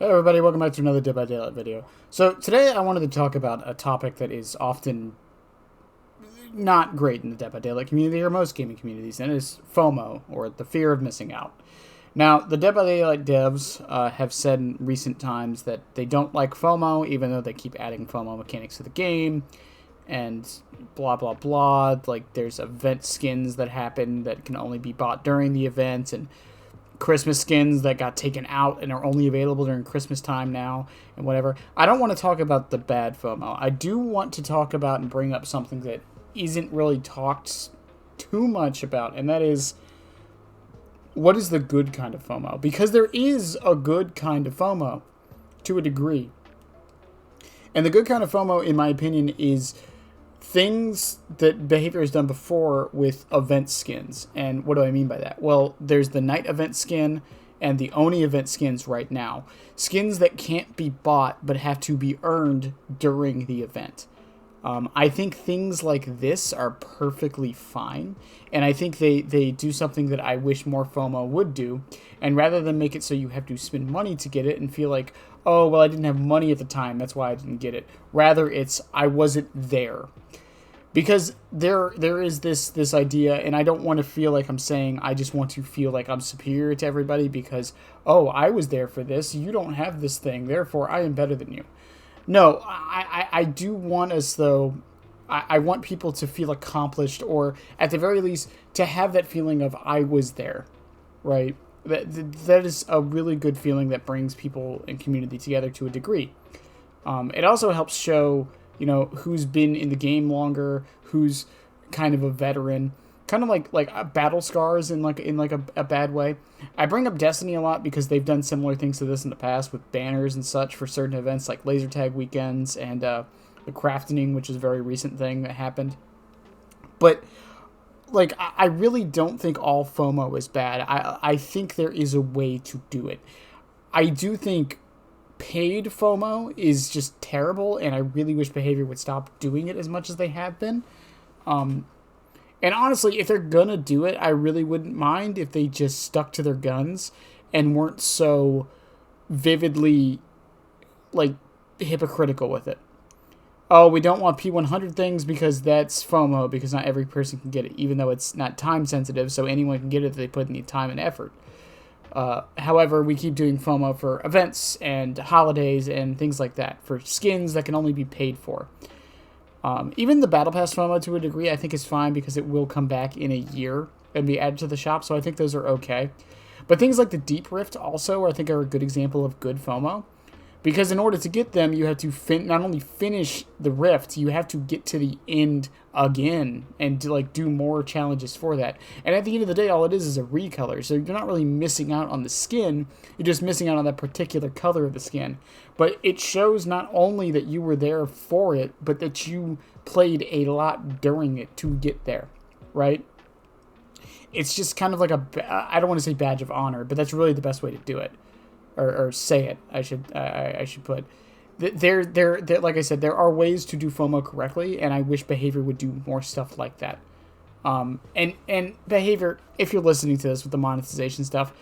Hey everybody, welcome back to another Dead by Daylight video. So today I wanted to talk about a topic that is often not great in the Dead by Daylight community or most gaming communities, and it is FOMO, or the fear of missing out. Now, the Dead by Daylight devs have said in recent times that they don't like FOMO, even though they keep adding FOMO mechanics to the game, and blah blah blah. Like, there's event skins that happen that can only be bought during the event, and Christmas skins that got taken out and are only available during Christmas time now and whatever. I don't want to talk about the bad FOMO. I do want to talk about and bring up something that isn't really talked too much about, and that is, what is the good kind of FOMO? Because there is a good kind of FOMO to a degree. And the good kind of FOMO, in my opinion, is things that behavior has done before with event skins. And what do I mean by that? Well, there's the night event skin and the Oni event skins right now. Skins that can't be bought but have to be earned during the event. I think things like this are perfectly fine, and I think they do something that I wish more FOMO would do, and rather than make it so you have to spend money to get it and feel like, oh, well, I didn't have money at the time, that's why I didn't get it. Rather, it's, I wasn't there. Because there is this idea, and I don't want to feel like I'm saying I just want to feel like I'm superior to everybody because, oh, I was there for this, you don't have this thing, therefore I am better than you. No, I do want us, though, I want people to feel accomplished, or at the very least, to have that feeling of I was there, right? That is a really good feeling that brings people and community together to a degree. It also helps show, you know, who's been in the game longer, who's kind of a veteran, kind of like battle scars in a bad way. I bring up Destiny a lot because they've done similar things to this in the past with banners and such for certain events like laser tag weekends and the crafting, which is a very recent thing that happened. But like, I really don't think all FOMO is bad. I think there is a way to do it. I do think paid FOMO is just terrible, and I really wish behavior would stop doing it as much as they have been. And honestly, if they're gonna do it, I really wouldn't mind if they just stuck to their guns and weren't so vividly, like, hypocritical with it. Oh, we don't want P100 things because that's FOMO, because not every person can get it, even though it's not time sensitive, so anyone can get it if they put in the time and effort. However, we keep doing FOMO for events and holidays and things like that, for skins that can only be paid for. Even the Battle Pass FOMO, to a degree, I think is fine because it will come back in a year and be added to the shop, so I think those are okay. But things like the Deep Rift also, I think, are a good example of good FOMO. Because in order to get them, you have to not only finish the Rift, you have to get to the end again and do more challenges for that. And at the end of the day, all it is a recolor. So you're not really missing out on the skin, you're just missing out on that particular color of the skin. But it shows not only that you were there for it, but that you played a lot during it to get there, right? It's just kind of like I don't want to say badge of honor, but that's really the best way to do it. Or say it, I should put. There, like I said, there are ways to do FOMO correctly, and I wish behavior would do more stuff like that. And behavior, if you're listening to this with the monetization stuff,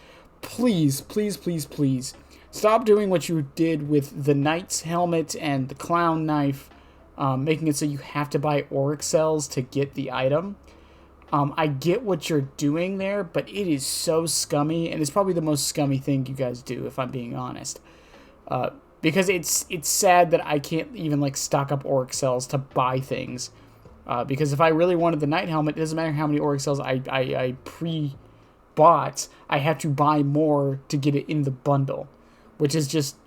please, please, please, please, stop doing what you did with the knight's helmet and the clown knife, making it so you have to buy auric cells to get the item. I get what you're doing there, but it is so scummy, and it's probably the most scummy thing you guys do, if I'm being honest. Because it's sad that I can't even stock up auric cells to buy things. Because if I really wanted the knight helmet, it doesn't matter how many auric cells I pre-bought, I have to buy more to get it in the bundle, which is just,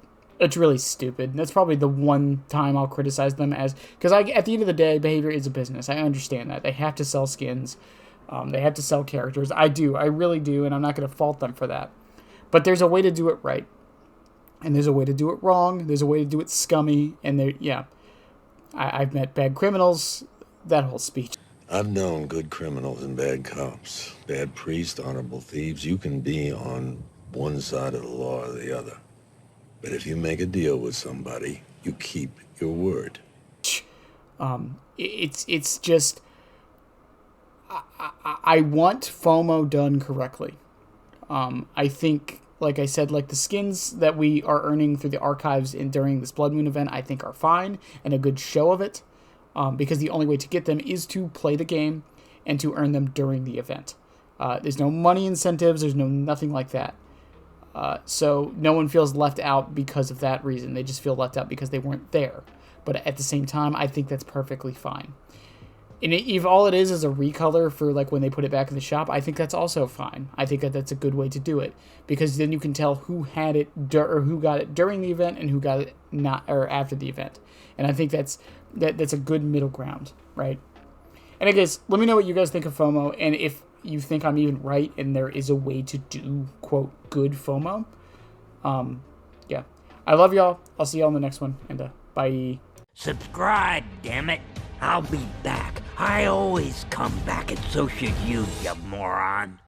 it's really stupid. That's probably the one time I'll criticize them as, because at the end of the day, behavior is a business. I understand that. They have to sell skins. They have to sell characters. I really do, and I'm not going to fault them for that. But there's a way to do it right. And there's a way to do it wrong. There's a way to do it scummy. And I've met bad criminals. That whole speech. I've known good criminals and bad cops, bad priests, honorable thieves. You can be on one side of the law or the other. But if you make a deal with somebody, you keep your word. It's just, I want FOMO done correctly. I think like I said, like the skins that we are earning through the archives during this Blood Moon event, I think are fine and a good show of it, because the only way to get them is to play the game and to earn them during the event. There's no money incentives. There's nothing like that. So no one feels left out because of that reason. They just feel left out because they weren't there. But at the same time, I think that's perfectly fine. And if all it is a recolor for like when they put it back in the shop, I think that's also fine. I think that that's a good way to do it, because then you can tell who had it or who got it during the event and who got it not or after the event. And I think that's a good middle ground, right? And I guess let me know what you guys think of FOMO, and if you think I'm even right and there is a way to do quote good FOMO. Yeah, I love y'all. I'll see y'all in the next one, and bye. Subscribe, damn it. I'll be back. I always come back, and so should you, you moron.